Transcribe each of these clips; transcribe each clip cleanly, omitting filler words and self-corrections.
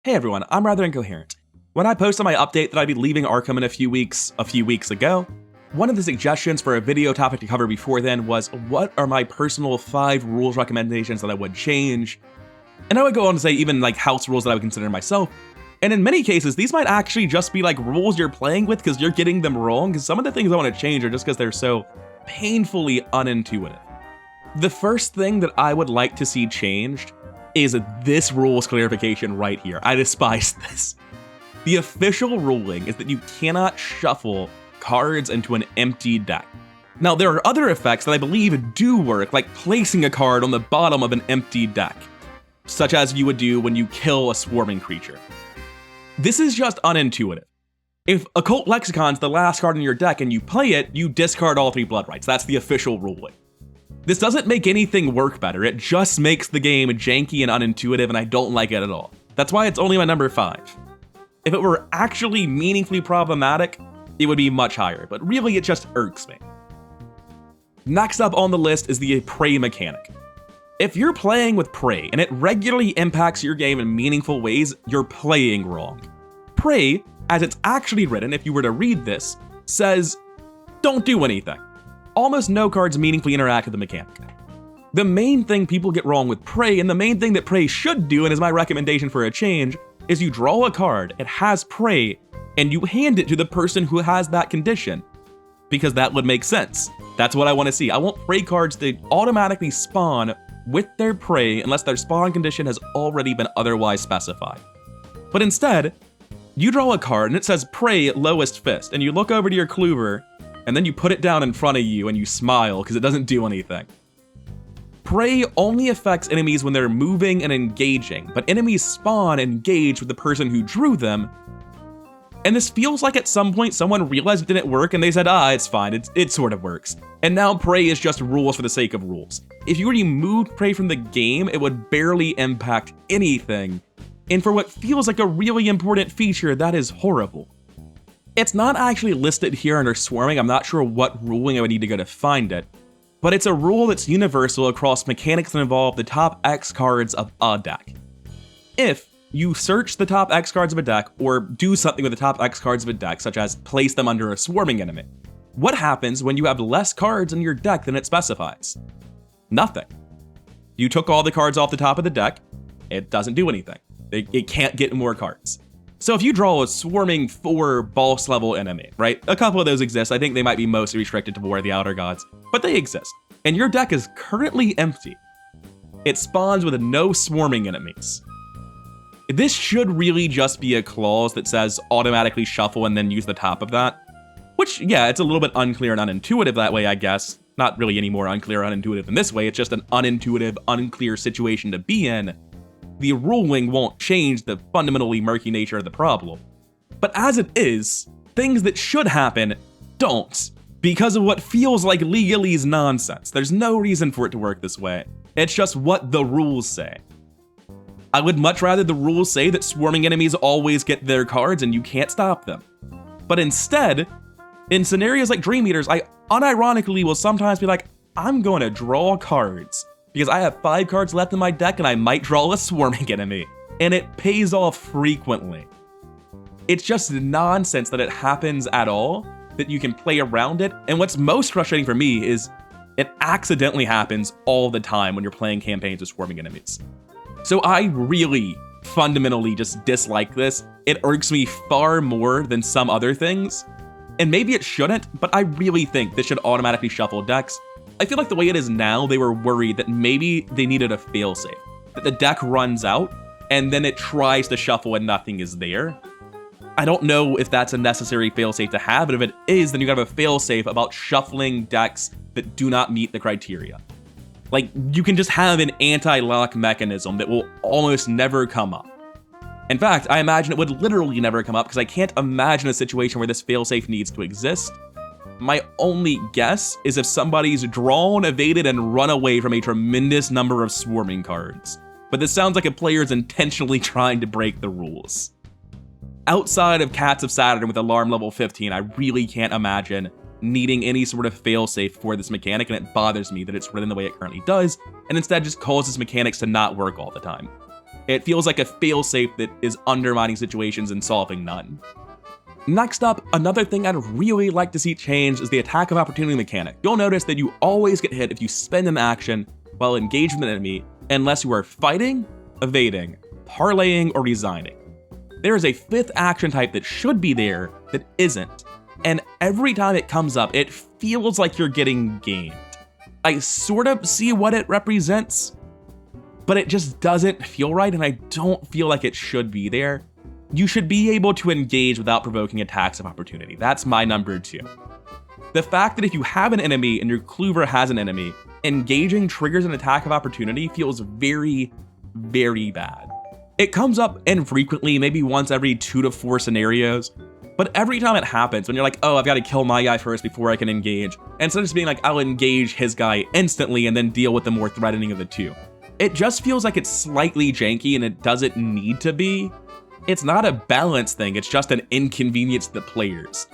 Hey everyone, I'm rather incoherent. When I posted my update that I'd be leaving Arkham in a few weeks ago, one of the suggestions for a video topic to cover before then was what are my personal 5 rules recommendations that I would change, and I would go on to say even like house rules that I would consider myself, and in many cases these might actually just be like rules you're playing with because you're getting them wrong, because some of the things I want to change are just because they're so painfully unintuitive. The first thing that I would like to see changed is this rules clarification right here. I despise this. The official ruling is that you cannot shuffle cards into an empty deck. Now, there are other effects that I believe do work, like placing a card on the bottom of an empty deck, such as you would do when you kill a swarming creature. This is just unintuitive. If Occult Lexicon's the last card in your deck and you play it, you discard all 3 blood rights. That's the official ruling. This doesn't make anything work better, it just makes the game janky and unintuitive, and I don't like it at all. That's why it's only my number 5. If it were actually meaningfully problematic, it would be much higher, but really it just irks me. Next up on the list is the prey mechanic. If you're playing with prey and it regularly impacts your game in meaningful ways, you're playing wrong. Prey, as it's actually written, if you were to read this, says, don't do anything. Almost no cards meaningfully interact with the mechanic. The main thing people get wrong with Prey, and the main thing that Prey should do, and is my recommendation for a change, is you draw a card, it has Prey, and you hand it to the person who has that condition. Because that would make sense. That's what I want to see. I want Prey cards to automatically spawn with their Prey unless their spawn condition has already been otherwise specified. But instead, you draw a card and it says Prey lowest fist, and you look over to your Clover, and then you put it down in front of you and you smile because it doesn't do anything. Prey only affects enemies when they're moving and engaging, but enemies spawn and engage with the person who drew them. And this feels like at some point someone realized it didn't work and they said, it's fine, it sort of works. And now Prey is just rules for the sake of rules. If you removed Prey from the game, it would barely impact anything. And for what feels like a really important feature, that is horrible. It's not actually listed here under swarming, I'm not sure what ruling I would need to go to find it, but it's a rule that's universal across mechanics that involve the top X cards of a deck. If you search the top X cards of a deck, or do something with the top X cards of a deck, such as place them under a swarming enemy, what happens when you have less cards in your deck than it specifies? Nothing. You took all the cards off the top of the deck, it doesn't do anything. It can't get more cards. So if you draw a swarming 4 boss level enemy, right? A couple of those exist. I think they might be mostly restricted to War of the Outer Gods, but they exist. And your deck is currently empty. It spawns with no swarming enemies. This should really just be a clause that says automatically shuffle and then use the top of that. Which, yeah, it's a little bit unclear and unintuitive that way, I guess. Not really any more unclear or unintuitive in this way. It's just an unintuitive, unclear situation to be in. The ruling won't change the fundamentally murky nature of the problem. But as it is, things that should happen don't, because of what feels like legalese nonsense. There's no reason for it to work this way. It's just what the rules say. I would much rather the rules say that swarming enemies always get their cards and you can't stop them. But instead, in scenarios like Dream Eaters, I unironically will sometimes be like, I'm going to draw cards, because I have 5 cards left in my deck and I might draw a swarming enemy, and it pays off frequently. It's just nonsense that it happens at all, that you can play around it, and what's most frustrating for me is it accidentally happens all the time when you're playing campaigns with swarming enemies. So I really fundamentally just dislike this. It irks me far more than some other things, and maybe it shouldn't, but I really think this should automatically shuffle decks. I feel like the way it is now, they were worried that maybe they needed a failsafe, that the deck runs out and then it tries to shuffle and nothing is there. I don't know if that's a necessary failsafe to have, but if it is, then you gotta have a failsafe about shuffling decks that do not meet the criteria. Like, you can just have an anti-lock mechanism that will almost never come up. In fact, I imagine it would literally never come up because I can't imagine a situation where this failsafe needs to exist. My only guess is if somebody's drawn, evaded, and run away from a tremendous number of swarming cards. But this sounds like a player's intentionally trying to break the rules. Outside of Cats of Saturn with alarm level 15, I really can't imagine needing any sort of failsafe for this mechanic, and it bothers me that it's written the way it currently does, and instead just causes mechanics to not work all the time. It feels like a failsafe that is undermining situations and solving none. Next up, another thing I'd really like to see change is the attack of opportunity mechanic. You'll notice that you always get hit if you spend an action while engaged with an enemy, unless you are fighting, evading, parlaying, or resigning. There is a fifth action type that should be there that isn't, and every time it comes up, it feels like you're getting gamed. I sort of see what it represents, but it just doesn't feel right, and I don't feel like it should be there. You should be able to engage without provoking attacks of opportunity. That's my number 2. The fact that if you have an enemy and your Clover has an enemy, engaging triggers an attack of opportunity feels very, very bad. It comes up infrequently, maybe once every 2 to 4 scenarios, but every time it happens, when you're like, oh, I've got to kill my guy first before I can engage, instead of just being like, I'll engage his guy instantly and then deal with the more threatening of the two. It just feels like it's slightly janky and it doesn't need to be. It's not a balance thing, it's just an inconvenience to the players.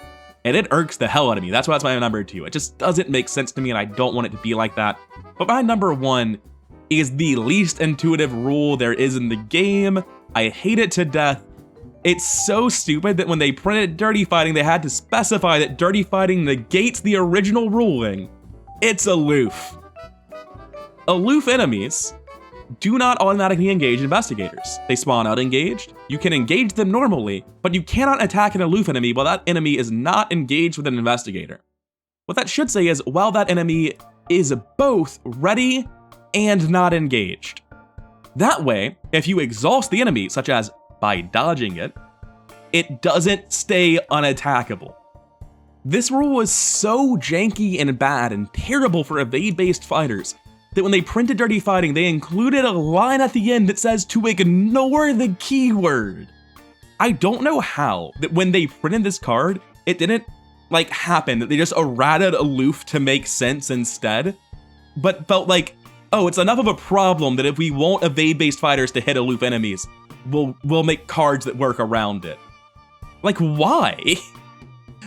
And it irks the hell out of me. That's why it's my number 2. It just doesn't make sense to me and I don't want it to be like that. But my number 1 is the least intuitive rule there is in the game. I hate it to death. It's so stupid that when they printed Dirty Fighting, they had to specify that Dirty Fighting negates the original ruling. It's aloof. Aloof enemies do not automatically engage investigators. They spawn out engaged. You can engage them normally, but you cannot attack an aloof enemy while that enemy is not engaged with an investigator. What that should say is while that enemy is both ready and not engaged. That way, if you exhaust the enemy, such as by dodging it, it doesn't stay unattackable. This rule is so janky and bad and terrible for evade-based fighters that when they printed Dirty Fighting, they included a line at the end that says to ignore the keyword. I don't know how that when they printed this card, it didn't happen, that they just errated aloof to make sense instead, but felt like, oh, it's enough of a problem that if we want evade-based fighters to hit aloof enemies, we'll make cards that work around it. Like, why?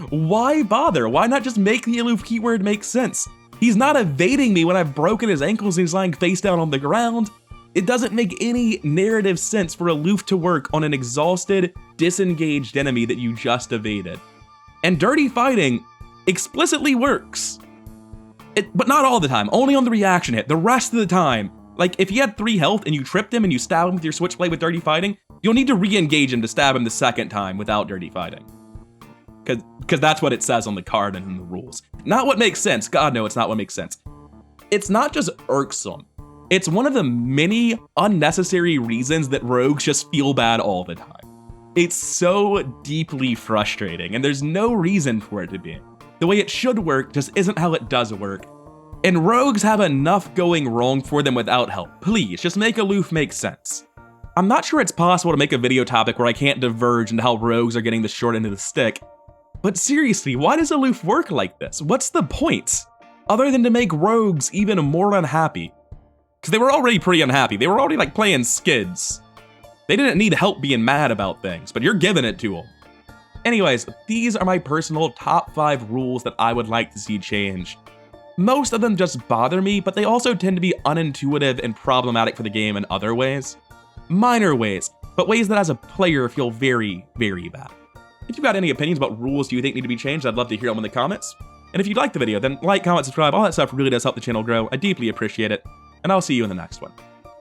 Why bother? Why not just make the aloof keyword make sense? He's not evading me when I've broken his ankles and he's lying face down on the ground. It doesn't make any narrative sense for aloof to work on an exhausted, disengaged enemy that you just evaded. And Dirty Fighting explicitly works. But not all the time, only on the reaction hit. The rest of the time, like if he had 3 health and you tripped him and you stab him with your switchblade with Dirty Fighting, you'll need to re-engage him to stab him the second time without Dirty Fighting. Because that's what it says on the card and in the rules. Not what makes sense. God, no, it's not what makes sense. It's not just irksome. It's one of the many unnecessary reasons that rogues just feel bad all the time. It's so deeply frustrating, and there's no reason for it to be. The way it should work just isn't how it does work. And rogues have enough going wrong for them without help. Please, just make aloof make sense. I'm not sure it's possible to make a video topic where I can't diverge into how rogues are getting the short end of the stick. But seriously, why does aloof work like this? What's the point? Other than to make rogues even more unhappy. Because they were already pretty unhappy. They were already playing skids. They didn't need help being mad about things, but you're giving it to them. Anyways, these are my personal top 5 rules that I would like to see changed. Most of them just bother me, but they also tend to be unintuitive and problematic for the game in other ways. Minor ways, but ways that as a player feel very, very bad. If you've got any opinions about rules you think need to be changed, I'd love to hear them in the comments. And if you liked the video, then like, comment, subscribe, all that stuff really does help the channel grow. I deeply appreciate it, and I'll see you in the next one.